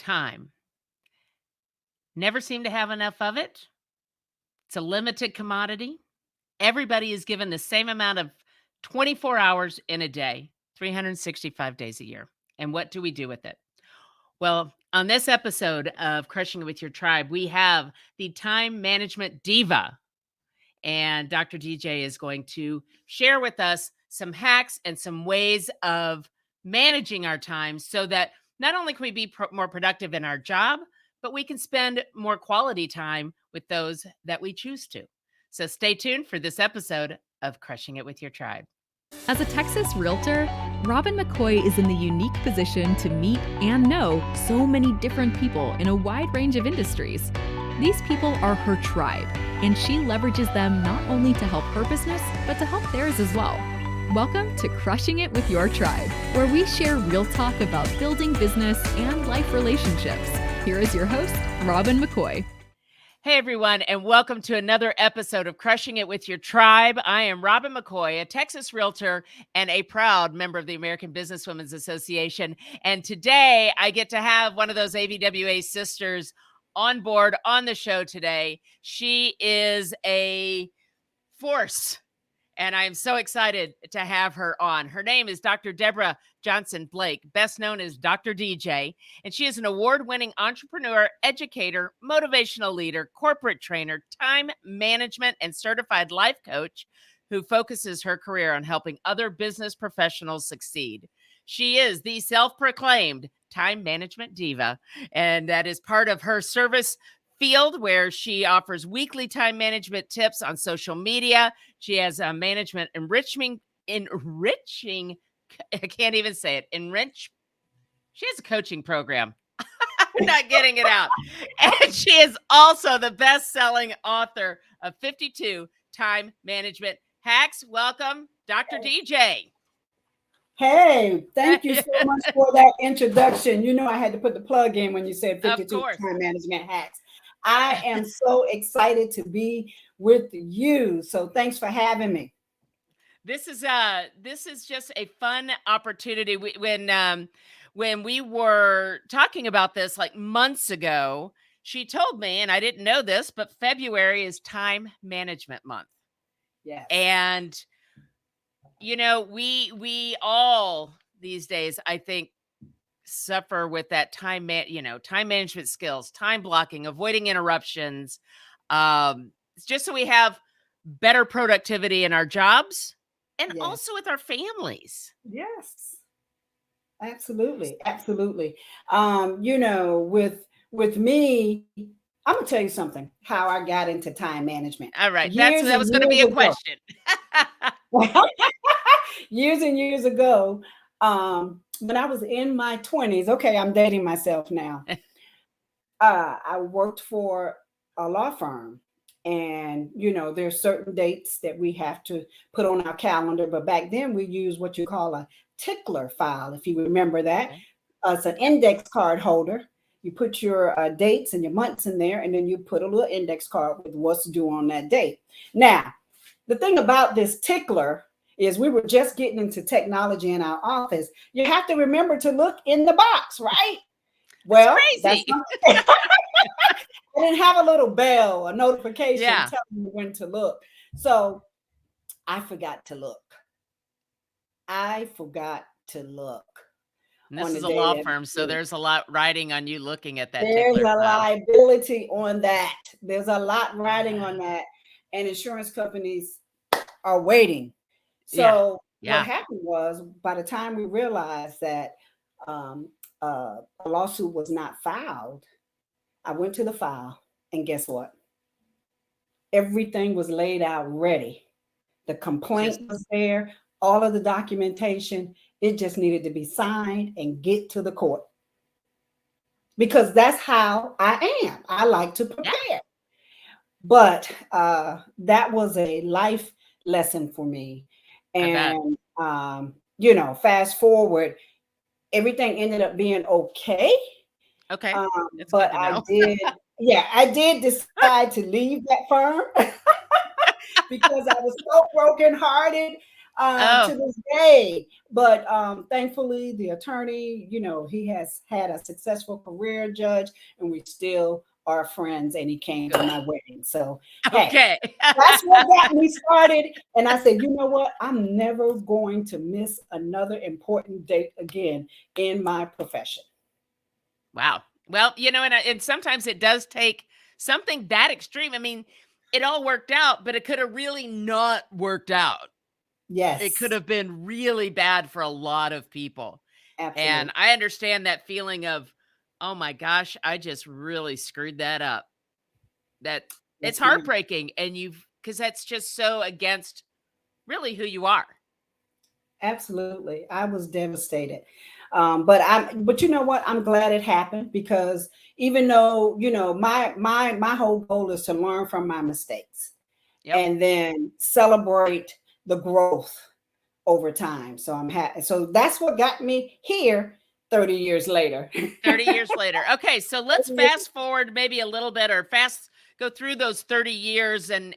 time. Never seem to have enough of it. It's a limited commodity. Everybody is given the same amount of 24 hours in a day, 365 days a year. And what do we do with it? Well, on this episode of Crushing It With Your Tribe, we have the time management diva. And Dr. DJ is going to share with us some hacks and some ways of managing our time so that not only can we be more productive in our job, but we can spend more quality time with those that we choose to. So stay tuned for this episode of Crushing It With Your Tribe. As a Texas realtor, Robin McCoy is in the unique position to meet and know so many different people in a wide range of industries. These people are her tribe, and she leverages them not only to help her business, but to help theirs as well. Welcome to Crushing It With Your Tribe, where we share real talk about building business and life relationships. Here is your host, Robin McCoy. Hey, everyone, and welcome to another episode of Crushing It With Your Tribe. I am Robin McCoy, a Texas realtor and a proud member of the American Businesswomen's Association. And today I get to have one of those ABWA sisters on board on the show today. She is a force, and I'm so excited to have her on. Her name is Dr. Deborah Johnson-Blake, best known as Dr. DJ, and she is an award-winning entrepreneur, educator, motivational leader, corporate trainer, time management, and certified life coach who focuses her career on helping other business professionals succeed. She is the self-proclaimed time management diva, and that is part of her service field where she offers weekly time management tips on social media. She has a management enriching, I can't even say it, she has a coaching program. I'm not getting it out. And she is also the best-selling author of 52 time management hacks. Welcome, Dr. DJ. Hey, thank you so much for that introduction. You know, I had to put the plug in when you said 52 time management hacks. I am so excited to be with you. So thanks for having me. This is just a fun opportunity. When we were talking about this like months ago, she told me, and I didn't know this, but February is time management month. Yes. And you know, we all these days, I think, suffer with that time management skills, time blocking, avoiding interruptions. It's just so we have better productivity in our jobs and also with our families. Yes, absolutely. Absolutely. You know, with me, I'm gonna tell you something, how I got into time management. All right. That was going to be a question. Years and years ago, when I was in my 20s, okay, I'm dating myself now. I worked for a law firm, and you know, there's certain dates that we have to put on our calendar. But back then, we used what you call a tickler file, if you remember that. It's an index card holder. You put your dates and your months in there, and then you put a little index card with what's due on that date. Now, the thing about this tickler is we were just getting into technology in our office. You have to remember to look in the box, right? Well, that's I didn't have a little bell, a notification telling me when to look. So I forgot to look. And this is a law firm, so there's a lot riding on you looking at that. There's a liability on that. There's a lot riding on that. And insurance companies are waiting. So what happened was, by the time we realized that a lawsuit was not filed, I went to the file, and guess what? Everything was laid out ready. The complaint was there, all of the documentation. It just needed to be signed and get to the court. Because that's how I am. I like to prepare. But that was a life lesson for me. And, you know, fast forward, everything ended up being okay. Okay. But I did decide to leave that firm because I was so brokenhearted. to this day. But thankfully, the attorney, he has had a successful career, judge, and we still are friends. And he came to my wedding. So, hey, that's what got me started. And I said, you know what? I'm never going to miss another important date again in my profession. Wow. Well, and sometimes it does take something that extreme. I mean, it all worked out, but it could have really not worked out. Yes. It could have been really bad for a lot of people. Absolutely. And I understand that feeling of, oh my gosh, I just really screwed that up. It's heartbreaking. And because that's just so against really who you are. Absolutely. I was devastated. But you know what? I'm glad it happened, because even though, my whole goal is to learn from my mistakes and then celebrate the growth over time. So I'm happy. So that's what got me here 30 years later. 30 years later. Okay. So let's fast forward maybe a little bit, or go through those 30 years and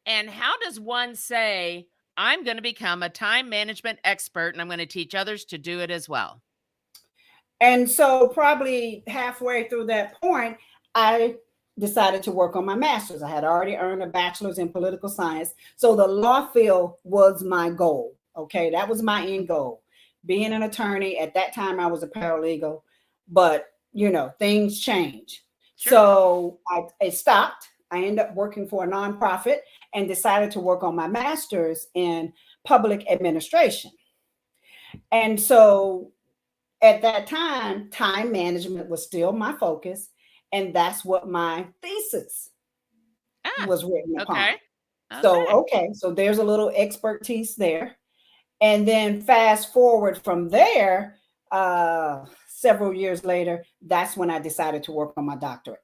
how does one say, I'm going to become a time management expert and I'm going to teach others to do it as well? And so probably halfway through that point, I decided to work on my master's. I had already earned a bachelor's in political science. So the law field was my goal. Okay. That was my end goal. Being an attorney. At that time, I was a paralegal, but things change. Sure. So I stopped. I ended up working for a nonprofit and decided to work on my master's in public administration. And so at that time, time management was still my focus. And that's what my thesis was written upon. So there's a little expertise there. And then fast forward from there, several years later, that's when I decided to work on my doctorate.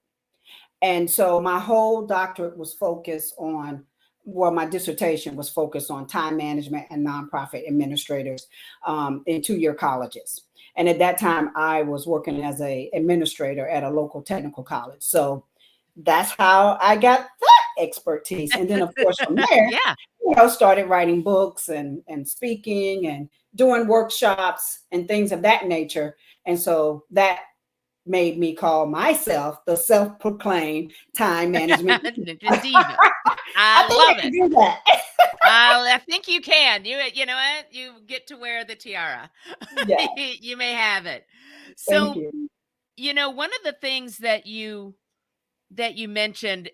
And so my whole doctorate was focused on, my dissertation was focused on time management and nonprofit administrators in two-year colleges. And at that time, I was working as an administrator at a local technical college. So that's how I got that expertise. And then, of course, from there, started writing books and speaking and doing workshops and things of that nature. And so that made me call myself the self-proclaimed time management diva. I love it. Do that. I think you can. You know what? You get to wear the tiara. Yeah. You may have it. So, one of the things that you mentioned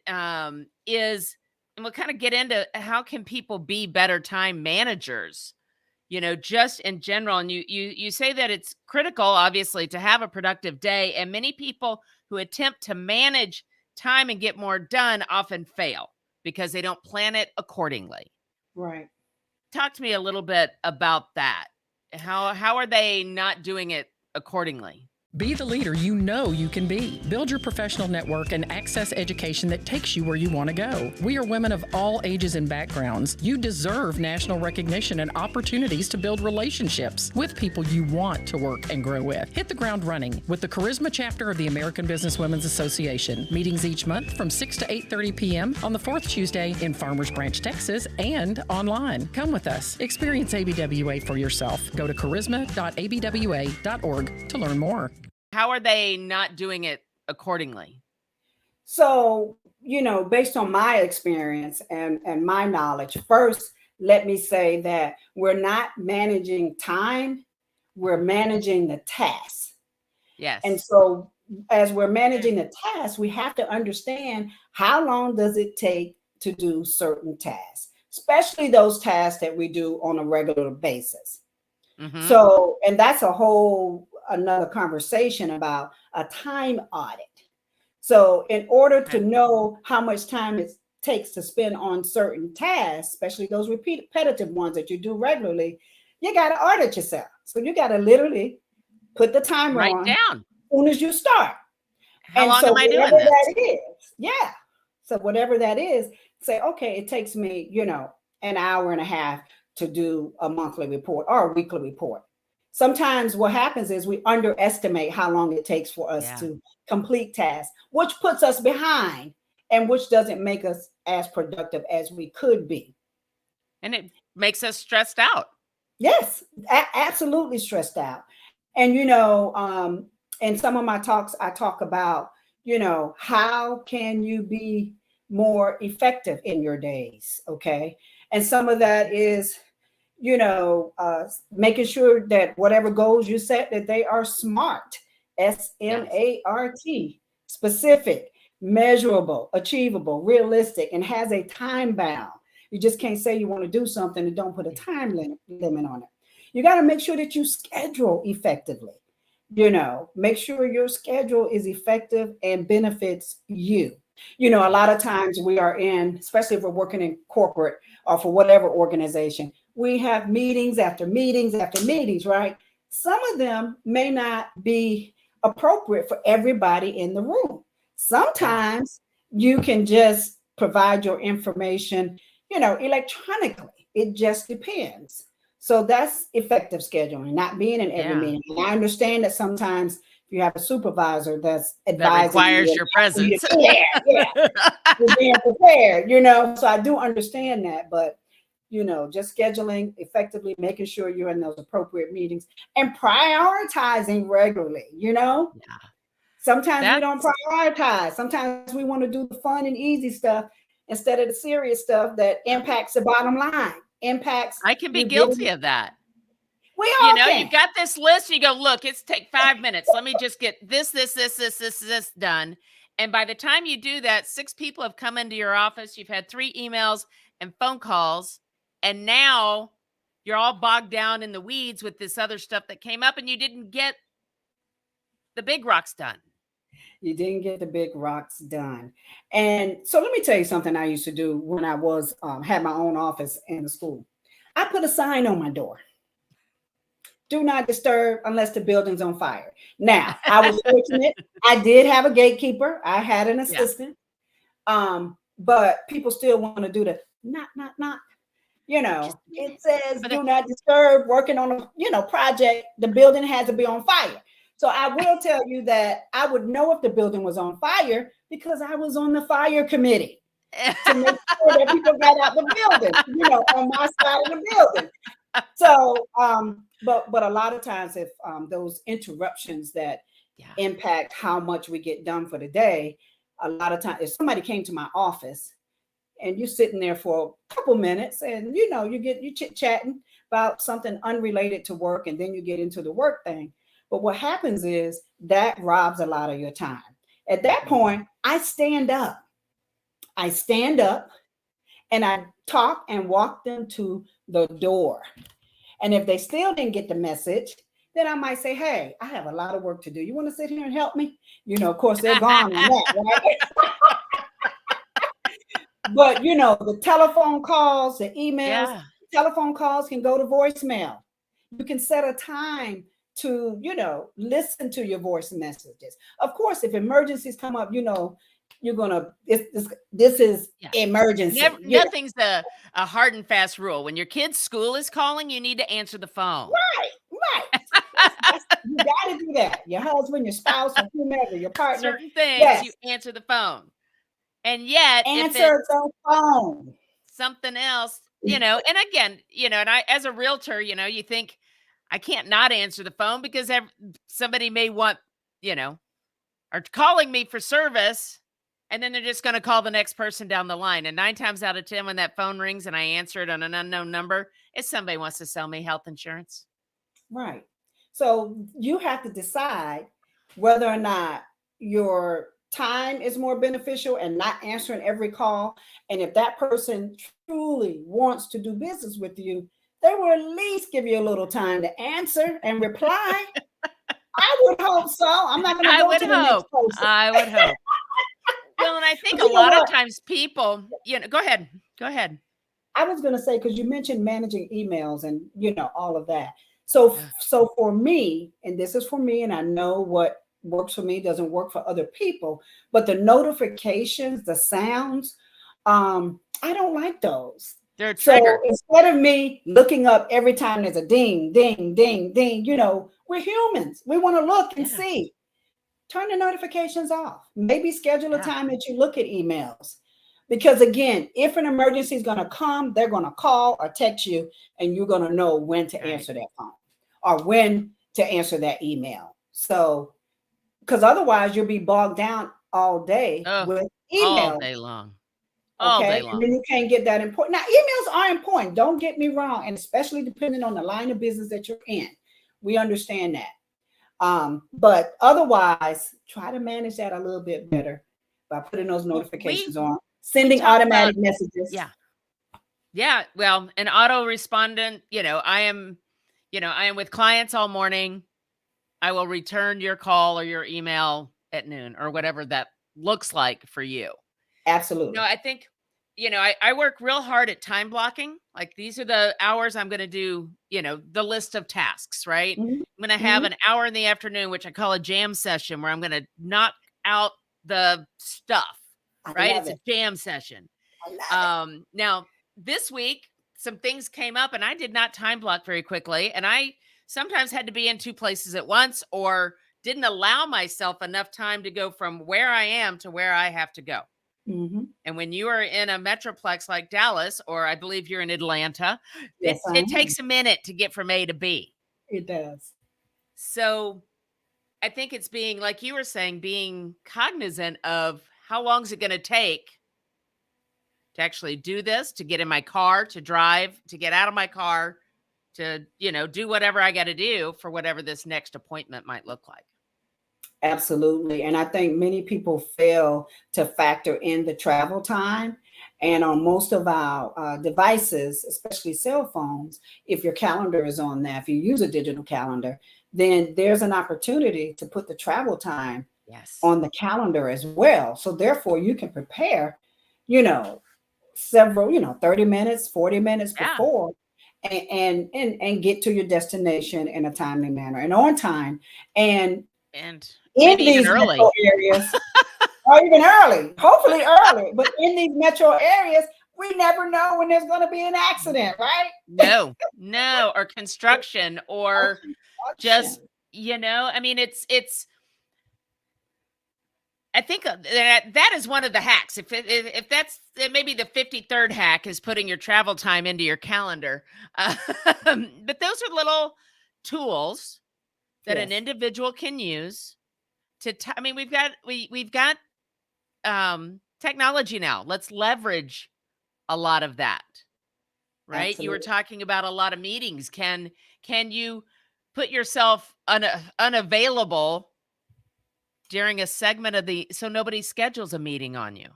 is, and we'll kind of get into how can people be better time managers, just in general. And you say that it's critical, obviously, to have a productive day. And many people who attempt to manage time and get more done often fail because they don't plan it accordingly. Right. Talk to me a little bit about that. How are they not doing it accordingly? Be the leader you know you can be. Build your professional network and access education that takes you where you want to go. We are women of all ages and backgrounds. You deserve national recognition and opportunities to build relationships with people you want to work and grow with. Hit the ground running with the Charisma chapter of the American Businesswomen's Association. Meetings each month from 6 to 8:30 p.m. on the fourth Tuesday in Farmers Branch, Texas, and online. Come with us. Experience ABWA for yourself. Go to charisma.abwa.org to learn more. How are they not doing it accordingly? So, based on my experience and my knowledge, first, let me say that we're not managing time, we're managing the tasks. Yes. And so as we're managing the tasks, we have to understand how long does it take to do certain tasks, especially those tasks that we do on a regular basis. Mm-hmm. So, and that's another conversation about a time audit. So in order to know how much time it takes to spend on certain tasks, especially those repetitive ones that you do regularly, you got to audit yourself. So you got to literally put the timer on down as soon as you start. How long am I doing this? That is, yeah. So whatever that is, say, okay, it takes me, an hour and a half to do a monthly report or a weekly report. Sometimes what happens is we underestimate how long it takes for us to complete tasks, which puts us behind and which doesn't make us as productive as we could be. And it makes us stressed out. Yes, absolutely stressed out. And, in some of my talks, I talk about, how can you be more effective in your days? Okay. And some of that is, making sure that whatever goals you set, that they are SMART, SMART, specific, measurable, achievable, realistic, and has a time bound. You just can't say you want to do something and don't put a time limit on it. You got to make sure that you schedule effectively. Make sure your schedule is effective and benefits you. A lot of times we are especially if we're working in corporate or for whatever organization, we have meetings after meetings after meetings, right? Some of them may not be appropriate for everybody in the room. Sometimes you can just provide your information, electronically. It just depends. So that's effective scheduling, not being in every meeting. And I understand that sometimes if you have a supervisor that's advising, that requires your presence. You're being prepared, So I do understand that, but just scheduling effectively, making sure you're in those appropriate meetings and prioritizing regularly, Sometimes we don't prioritize. Sometimes we want to do the fun and easy stuff instead of the serious stuff that impacts the bottom line. I can be guilty of that. We all can. You've got this list. You go, look, it's take 5 minutes. Let me just get this done. And by the time you do that, 6 people have come into your office. You've had 3 emails and phone calls. And now you're all bogged down in the weeds with this other stuff that came up, and you didn't get the big rocks done. You didn't get the big rocks done. And so let me tell you something I used to do when I was had my own office in the school. I put a sign on my door. Do not disturb unless the building's on fire. Now, I was fortunate. I did have a gatekeeper. I had an assistant. But people still want to do the knock. It says do not disturb, working on a project. The building has to be on fire. So I will tell you that I would know if the building was on fire because I was on the fire committee to make sure that people got out the building, on my side of the building. So, but a lot of times if those interruptions that impact how much we get done for the day, a lot of times if somebody came to my office and you're sitting there for a couple minutes and, you chit-chatting about something unrelated to work and then you get into the work thing. But what happens is that robs a lot of your time. At that point, I stand up and I talk and walk them to the door. And if they still didn't get the message, then I might say, hey, I have a lot of work to do. You want to sit here and help me? Of course, they're gone on that, right? But, the telephone calls, the emails, telephone calls can go to voicemail. You can set a time to, listen to your voice messages. Of course, if emergencies come up, you're gonna. This is emergency. Nothing's a hard and fast rule. When your kid's school is calling, you need to answer the phone. Right. You got to do that. Your husband, your spouse, or whomever, your partner. Certain things you answer the phone, and yet answer the phone. Something else, and again, and I, as a realtor, you think I can't not answer the phone because somebody may want, are calling me for service. And then they're just going to call the next person down the line. And 9 times out of 10, when that phone rings and I answer it on an unknown number, it's somebody wants to sell me health insurance. Right. So you have to decide whether or not your time is more beneficial and not answering every call. And if that person truly wants to do business with you, they will at least give you a little time to answer and reply. I would hope so. I'm not going to go to the next person. I would hope. Well, and I think a lot of times people, go ahead. I was going to say, because you mentioned managing emails and, all of that. So for me, and this is for me, and I know what works for me doesn't work for other people, but the notifications, the sounds, I don't like those. They're a trigger. So instead of me looking up every time there's a ding, ding, ding, ding, we're humans. We want to look and see. Turn the notifications off. Maybe schedule a time that you look at emails. Because again, if an emergency is going to come, they're going to call or text you, and you're going to know when to answer that phone or when to answer that email. So, because otherwise you'll be bogged down all day with all email. day long. All day long. And then you can't get that important. Now, emails are important. Don't get me wrong. And especially depending on the line of business that you're in. We understand that. But otherwise, try to manage that a little bit better by putting those notifications on, sending automatic messages. Yeah. Yeah. Well, an auto respondent, I am with clients all morning. I will return your call or your email at noon or whatever that looks like for you. Absolutely. No, I think, I work real hard at time blocking. Like these are the hours I'm going to do, the list of tasks, right? Mm-hmm. I'm going to have an hour in the afternoon, which I call a jam session, where I'm going to knock out the stuff, right? It's a jam session. Now, this week, some things came up and I did not time block very quickly. And I sometimes had to be in two places at once or didn't allow myself enough time to go from where I am to where I have to go. Mm-hmm. And when you are in a metroplex like Dallas, or I believe you're in Atlanta, yes, it takes a minute to get from A to B. It does. So I think it's being, like you were saying, being cognizant of how long is it going to take to actually do this, to get in my car, to drive, to get out of my car, to, do whatever I got to do for whatever this next appointment might look like. Absolutely. And I think many people fail to factor in the travel time. And on most of our devices, especially cell phones, if your calendar is on there, if you use a digital calendar, then there's an opportunity to put the travel time on the calendar as well. So therefore you can prepare, several, 30 minutes, 40 minutes before and get to your destination in a timely manner and on time. And in these metro areas, or even early, hopefully early, but in these metro areas, we never know when there's going to be an accident, right? No, or construction, or just, I mean, I think that is one of the hacks. If that's maybe the 53rd hack is putting your travel time into your calendar. But those are little tools that an individual can use I mean, we've got technology now. Let's leverage a lot of that, right? Absolutely. You were talking about a lot of meetings. Can you put yourself unavailable during a segment of so nobody schedules a meeting on you?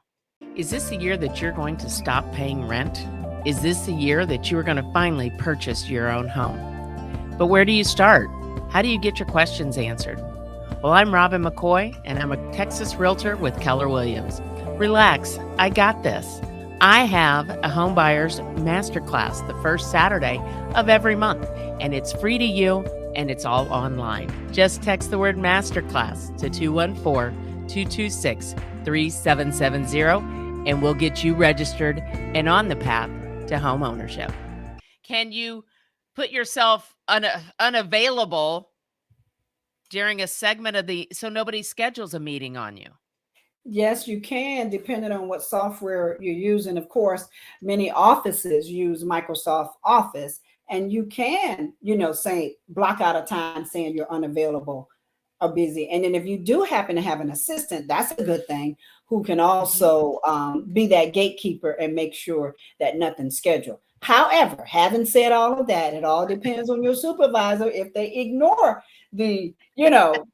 Is this the year that you're going to stop paying rent? Is this the year that you are going to finally purchase your own home? But where do you start? How do you get your questions answered? Well, I'm Robin McCoy, and I'm a Texas realtor with Keller Williams. Relax, I got this. I have a home buyers masterclass the first Saturday of every month, and it's free to you, and it's all online. Just text the word masterclass to 214-226-3770, and we'll get you registered and on the path to home ownership. Can you put yourself unavailable during a segment of so nobody schedules a meeting on you? Yes, you can, depending on what software you're using. Of course, many offices use Microsoft Office, and you can, say, block out a time saying you're unavailable or busy. And then if you do happen to have an assistant, that's a good thing, who can also be that gatekeeper and make sure that nothing's scheduled. However, having said all of that, it all depends on your supervisor if they ignore the,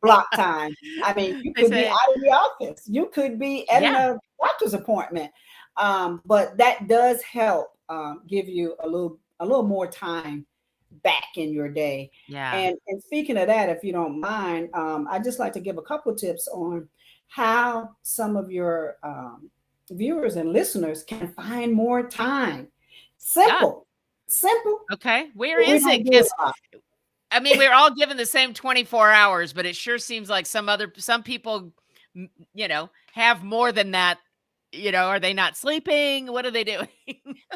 block time. I mean, you could be out of the office. You could be at a doctor's appointment. But that does help give you a little more time back in your day. Yeah. And speaking of that, if you don't mind, I'd just like to give a couple of tips on how some of your viewers and listeners can find more time. Simple. Okay. Where is it? Because I mean, we're all given the same 24 hours, but it sure seems like some people, have more than that. Are they not sleeping? What are they doing?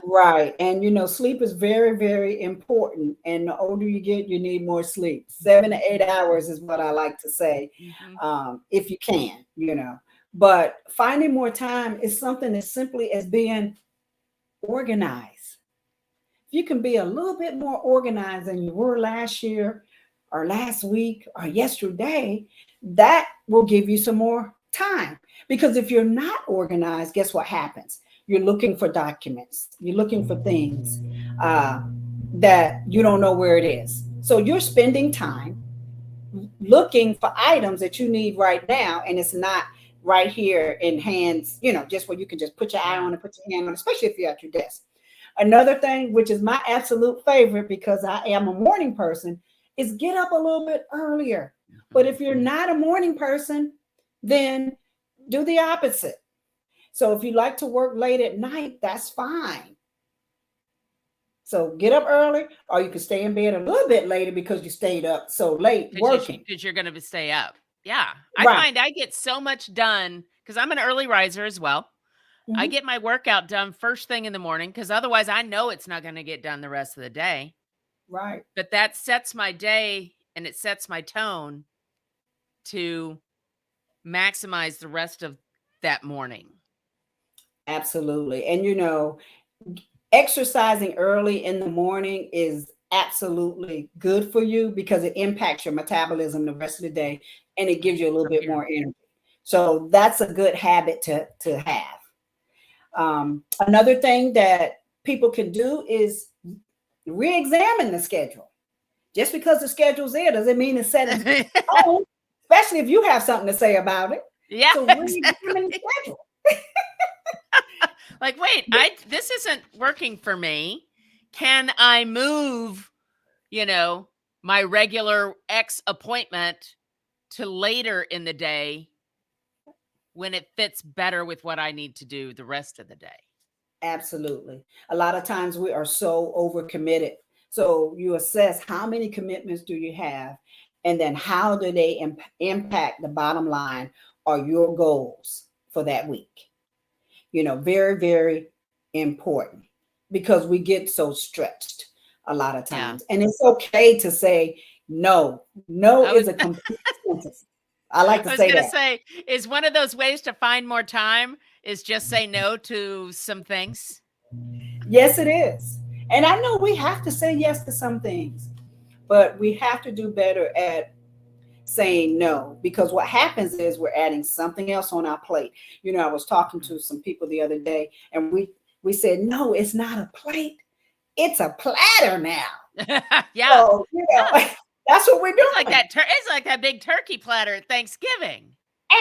Right. And, sleep is very, very important. And the older you get, you need more sleep. 7 to 8 hours is what I like to say, if you can, But finding more time is something as simply as being organized. If you can be a little bit more organized than you were last year or last week or yesterday, that will give you some more time. Because if you're not organized, guess what happens? You're looking for documents, you're looking for things that you don't know where it is. So you're spending time looking for items that you need right now, and it's not right here in hands, just where you can just put your eye on it, put your hand on it, especially if you're at your desk. Another thing, which is my absolute favorite because I am a morning person, is get up a little bit earlier. But if you're not a morning person, then do the opposite. So if you like to work late at night, that's fine. So get up early, or you can stay in bed a little bit later because you stayed up so late working. Because you're going to stay up. Yeah. Right. I find I get so much done because I'm an early riser as well. I get my workout done first thing in the morning because otherwise I know it's not going to get done the rest of the day. Right. But that sets my day and it sets my tone to maximize the rest of that morning. Absolutely. And exercising early in the morning is absolutely good for you because it impacts your metabolism the rest of the day, and it gives you a little bit more energy. So that's a good habit to have. Another thing that people can do is re-examine the schedule. Just because the schedule's there doesn't mean it's set in stone, especially if you have something to say about it. Yeah. So re-examine the schedule. Like, wait, this isn't working for me. Can I move, my regular X appointment to later in the day when it fits better with what I need to do the rest of the day? Absolutely. A lot of times we are so overcommitted. So you assess how many commitments do you have, and then how do they impact the bottom line or your goals for that week. Very, very important because we get so stretched a lot of times. And it's okay to say no. No is a complete sentence. I like to say that. I was going to say, is one of those ways to find more time is just say no to some things? Yes, it is. And I know we have to say yes to some things, but we have to do better at saying no, because what happens is we're adding something else on our plate. I was talking to some people the other day, and we said, no, it's not a plate. It's a platter now. Yeah. So, that's what we're doing. It's like that big turkey platter at Thanksgiving.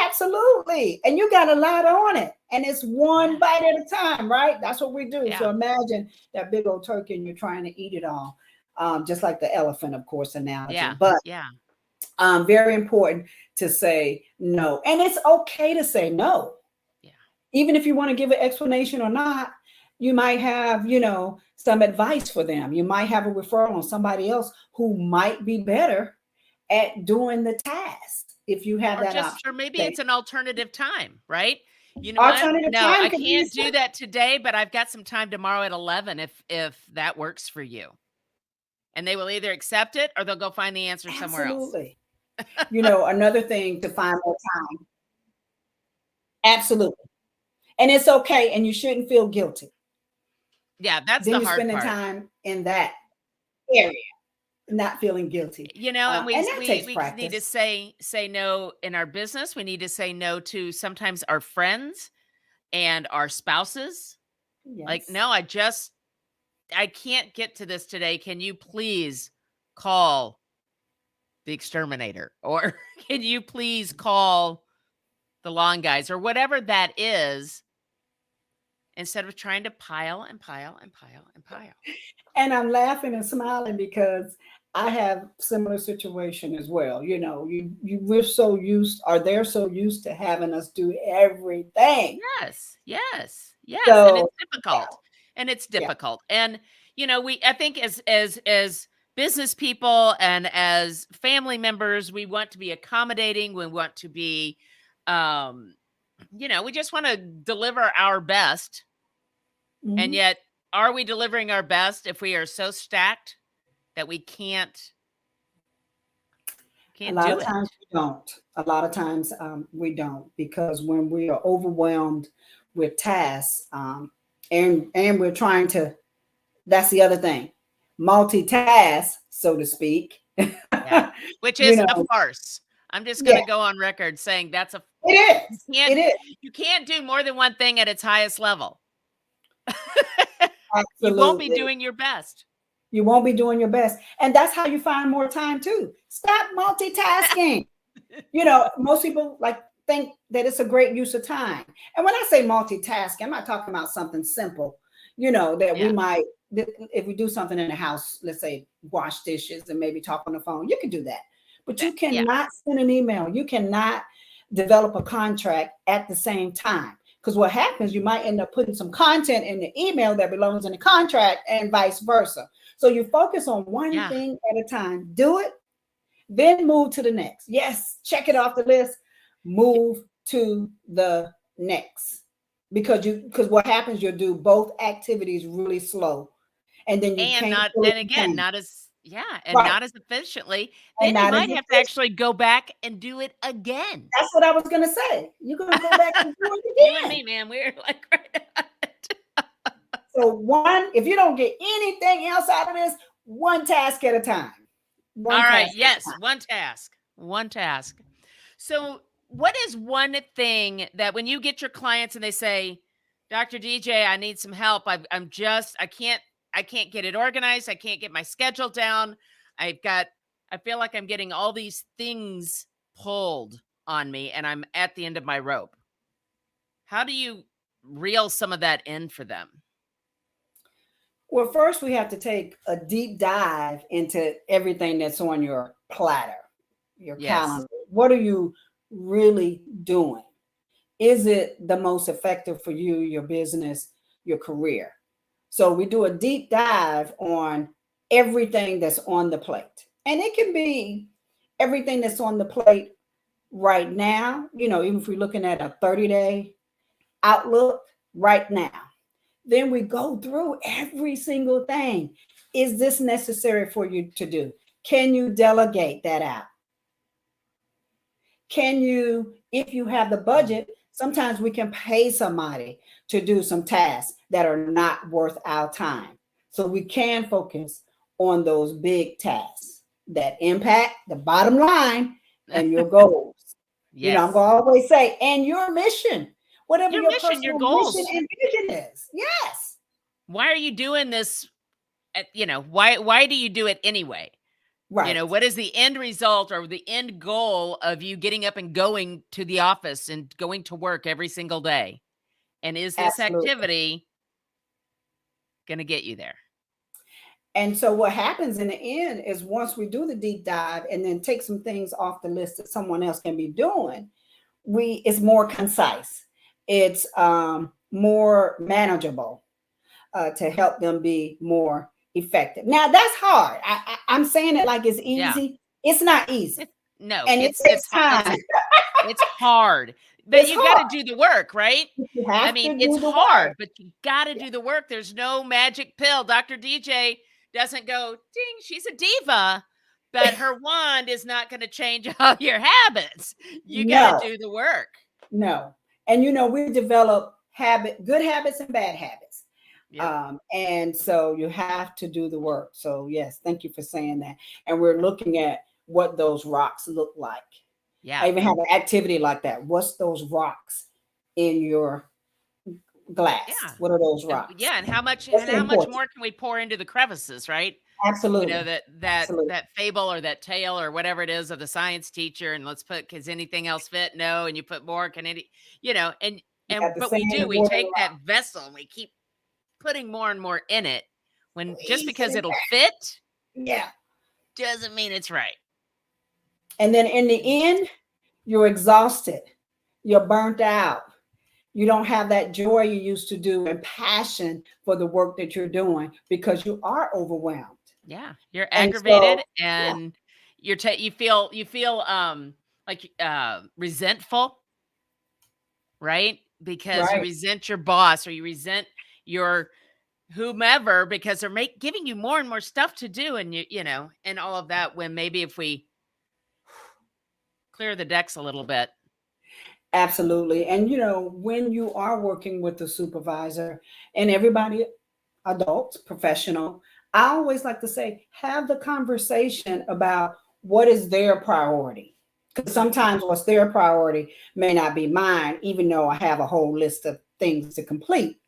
Absolutely. And you got a lot on it. And it's one bite at a time, right? That's what we do. Yeah. So imagine that big old turkey and you're trying to eat it all. Just like the elephant, of course, analogy. Yeah. But yeah. Very important to say no. And it's okay to say no. Yeah. Even if you want to give an explanation or not, you might have, some advice for them. You might have a referral on somebody else who might be better at doing the task if you have that option. Or maybe it's an alternative time, right? Alternative no, time I can't do that today, but I've got some time tomorrow at 11 if that works for you. And they will either accept it or they'll go find the answer somewhere else. Absolutely. Another thing to find more time. Absolutely. And it's okay. And you shouldn't feel guilty. Yeah, that's then the hard part. Then you're spending time in that area, not feeling guilty. And we practice. need to say no in our business. We need to say no to sometimes our friends and our spouses. Yes. Like, no, I can't get to this today. Can you please call the exterminator? Or can you please call the lawn guys or whatever that is, instead of trying to pile and pile and pile and pile. And I'm laughing and smiling because I have similar situation as well. They're so used to having us do everything. Yes. So, and it's difficult. Yeah. And it's difficult. Yeah. And I think as business people and as family members, we want to be accommodating. We want to be, we just want to deliver our best. Mm-hmm. And yet, are we delivering our best if we are so stacked that we can't Can't A lot do of it. times we don't. A lot of times we don't, because when we are overwhelmed with tasks, and we're trying to, that's the other thing, multitask, so to speak. Yeah, which You is a know, farce. I'm just yeah, gonna go on record saying that's a it you is. can't It is. you can't do more than one thing at its highest level. You won't be Absolutely. doing your best. You won't be doing your best. And that's how you find more time too. Stop multitasking. Most people like think that it's a great use of time. And when I say multitasking, I'm not talking about something simple, that we Yeah, might, if we do something in the house, let's say wash dishes and maybe talk on the phone, you can do that. But you yeah, cannot send an email. You cannot develop a contract at the same time. Because what happens, you might end up putting some content in the email that belongs in the contract and vice versa. So you focus on one yeah. thing at a time, do it, then move to the next. Yes, check it off the list, move to the next. Because what happens, you'll do both activities really slow, and then you And can't not fully and again, retain. not as and Right. not as efficiently. And Then you not as might have to efficient. actually go back and do it again. That's what I was going to say. You're going to go back and do it You and again. me, man, we're like right at it. So if you don't get anything else out of this, one task at a time. All One right, task at a yes, time. one task. One task. So, what is one thing that when you get your clients and they say, "Dr. DJ, I need some help. I can't get it organized. I can't get my schedule down. I feel like I'm getting all these things pulled on me and I'm at the end of my rope." How do you reel some of that in for them? Well, first we have to take a deep dive into everything that's on your platter, your Yes. calendar. What are you really doing? Is it the most effective for you, your business, your career? So we do a deep dive on everything that's on the plate. And it can be everything that's on the plate right now, even if we're looking at a 30-day outlook right now. Then we go through every single thing. Is this necessary for you to do? Can you delegate that out? Can you, if you have the budget, sometimes we can pay somebody to do some tasks that are not worth our time. So we can focus on those big tasks that impact the bottom line and your goals. I'm Yes. going to always say, and your mission, whatever Your your mission, your personal mission goals. and vision is. Yes. Why are you doing this? Why do you do it anyway? Right. What is the end result or the end goal of you getting up and going to the office and going to work every single day? And is this Absolutely. activity going to get you there? And so what happens in the end is once we do the deep dive and then take some things off the list that someone else can be doing, it's more concise. It's more manageable to help them be more effective. Now that's hard. I'm saying it like it's Yeah. easy. It's not easy. No, And it takes time. It's hard. But It's you got to hard. do the work, right? You I have mean, to it's do the hard, work. but you got to do the work. There's no magic pill. Dr. DJ doesn't go, ding, she's a diva, but her wand is not going to change all your habits. You got No, to do the work. no. And we develop good habits and bad habits. Yep. And so you have to do the work. So yes, thank you for saying that. And we're looking at what those rocks look like. Yeah. I even have an activity like that. What's those rocks in your glass? Yeah. What are those rocks? And how much That's important. more can we pour into the crevices, right? Absolutely. That fable or that tale or whatever it is of the science teacher, and let's put, does anything else fit? No, and you put more, can any, and the but sand, the we water, take the that rock. vessel and we keep putting more and more in it when just Please because put it it'll back. fit Yeah. doesn't mean it's right. And then in the end, you're exhausted. You're burnt out. You don't have that joy you used to do and passion for the work that you're doing because you are overwhelmed. Yeah, you're And aggravated so, yeah, and you feel like resentful, right? Because you right. resent your boss or you resent your whomever because they're giving you more and more stuff to do, and and all of that, when maybe if we clear the decks a little bit. Absolutely. And, when you are working with the supervisor and everybody, adults, professional, I always like to say, have the conversation about what is their priority. Because sometimes what's their priority may not be mine, even though I have a whole list of things to complete.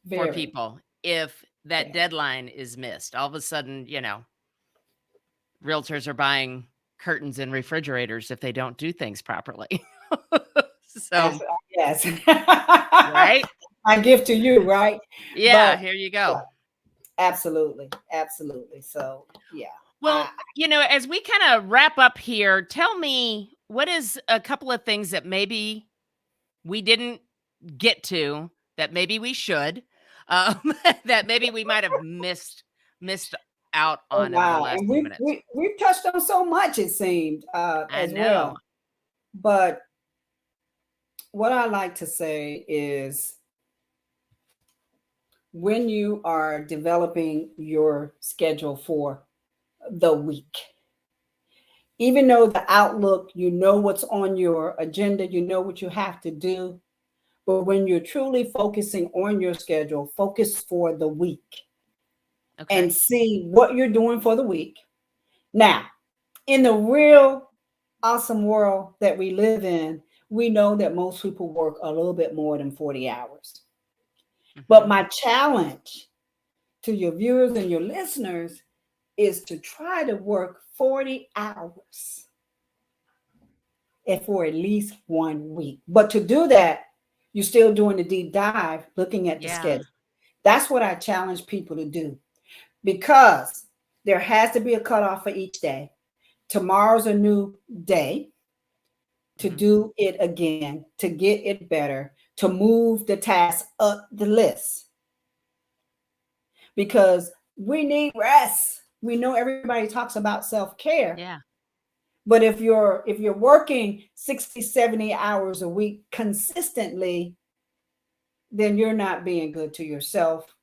For people, if that deadline is missed, all of a sudden, realtors are buying curtains and refrigerators if they don't do things properly. So, yes. Right? I give to you, right? Yeah, here you go. Absolutely. Absolutely. So, yeah. Well, as we kind of wrap up here, tell me, what is a couple of things that maybe we didn't get to that maybe we should, that maybe we might have missed out on in the last And few minutes. we've touched on so much, it seemed, as well. But what I like to say is, when you are developing your schedule for the week, even though the outlook, what's on your agenda, what you have to do, but when you're truly focusing on your schedule, focus for the week. Okay. And see what you're doing for the week. Now, in the real awesome world that we live in, we know that most people work a little bit more than 40 hours. Mm-hmm. But my challenge to your viewers and your listeners is to try to work 40 hours for at least 1 week. But to do that, you're still doing the deep dive, looking at the schedule. That's what I challenge people to do, because there has to be a cutoff for each day. Tomorrow's a new day to do it again, to get it better, to move the task up the list. Because we need rest. We know everybody talks about self-care. Yeah. But if you're working 60, 70 hours a week consistently, then you're not being good to yourself,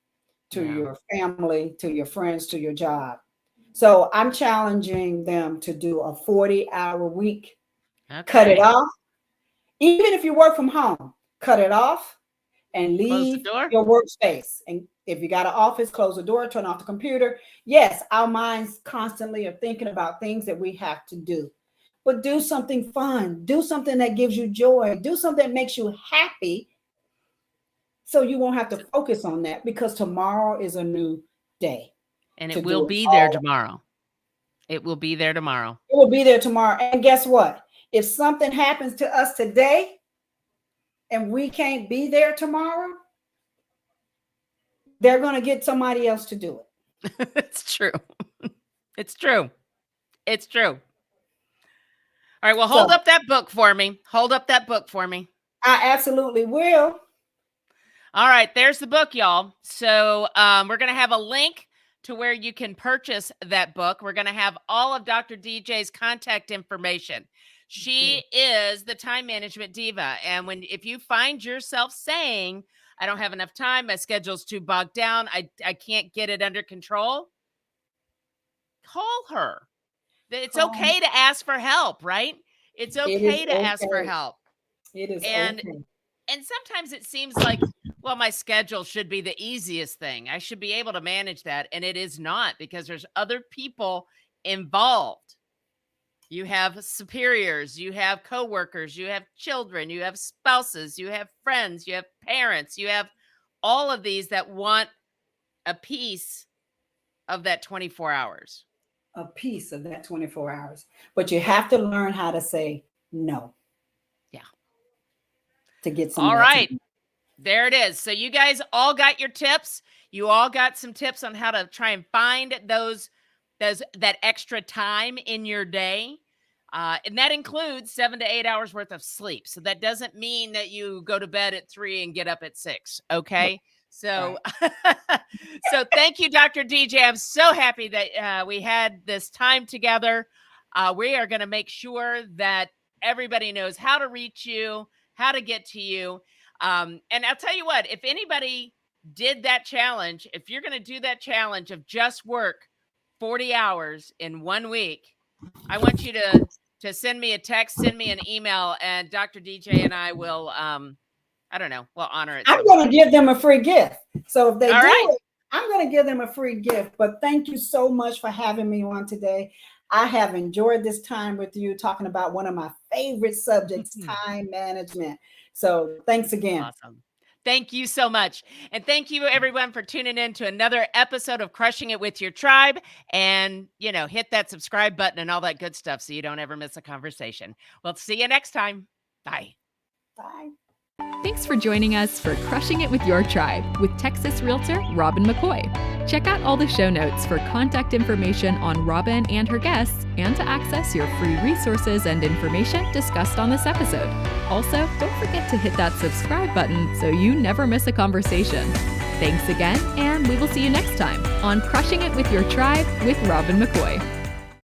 to your family, to your friends, to your job. So I'm challenging them to do a 40-hour week. Okay. Cut it off. Even if you work from home, cut it off and leave your workspace. And if you got an office, close the door, turn off the computer. Yes, our minds constantly are thinking about things that we have to do. But do something fun. Do something that gives you joy. Do something that makes you happy, so you won't have to focus on that, because tomorrow is a new day. And it will be there tomorrow. It will be there tomorrow. It will be there tomorrow. And guess what? If something happens to us today and we can't be there tomorrow, they're going to get somebody else to do it. It's true. It's true. It's true. All right. Well, hold up that book for me. Hold up that book for me. I absolutely will. All right. There's the book, y'all. So we're going to have a link to where you can purchase that book. We're going to have all of Dr. DJ's contact information. She is the time management diva. And if you find yourself saying, I don't have enough time, my schedule's too bogged down, I can't get it under control, call her. It's okay to ask for help, right? It's okay to ask for help. It is and okay. And sometimes it seems like, well, my schedule should be the easiest thing. I should be able to manage that. And it is not, because there's other people involved. You have superiors, you have coworkers, you have children, you have spouses, you have friends, you have parents, you have all of these that want a piece of that 24 hours. A piece of that 24 hours. But you have to learn how to say no. Yeah. To get some. All right. There it is. So you guys all got your tips. You all got some tips on how to try and find that extra time in your day. And that includes 7 to 8 hours worth of sleep. So that doesn't mean that you go to bed at 3 and get up at 6. Okay. So, so thank you, Dr. DJ. I'm so happy that we had this time together. We are going to make sure that everybody knows how to reach you, how to get to you. And I'll tell you what, if anybody did that challenge, if you're going to do that challenge of just work 40 hours in 1 week, I want you to to send me a text, send me an email, and Dr. DJ and I will, I don't know, we'll honor it. I'm going to give them a free gift. So if they All do right. it, I'm going to give them a free gift. But thank you so much for having me on today. I have enjoyed this time with you talking about one of my favorite subjects, time management. So thanks again. Awesome. Thank you so much. And thank you everyone for tuning in to another episode of Crushing It with Your Tribe. And, hit that subscribe button and all that good stuff so you don't ever miss a conversation. We'll see you next time. Bye. Bye. Thanks for joining us for Crushing It with Your Tribe with Texas Realtor Robin McCoy. Check out all the show notes for contact information on Robin and her guests and to access your free resources and information discussed on this episode. Also, don't forget to hit that subscribe button so you never miss a conversation. Thanks again, and we will see you next time on Crushing It with Your Tribe with Robin McCoy.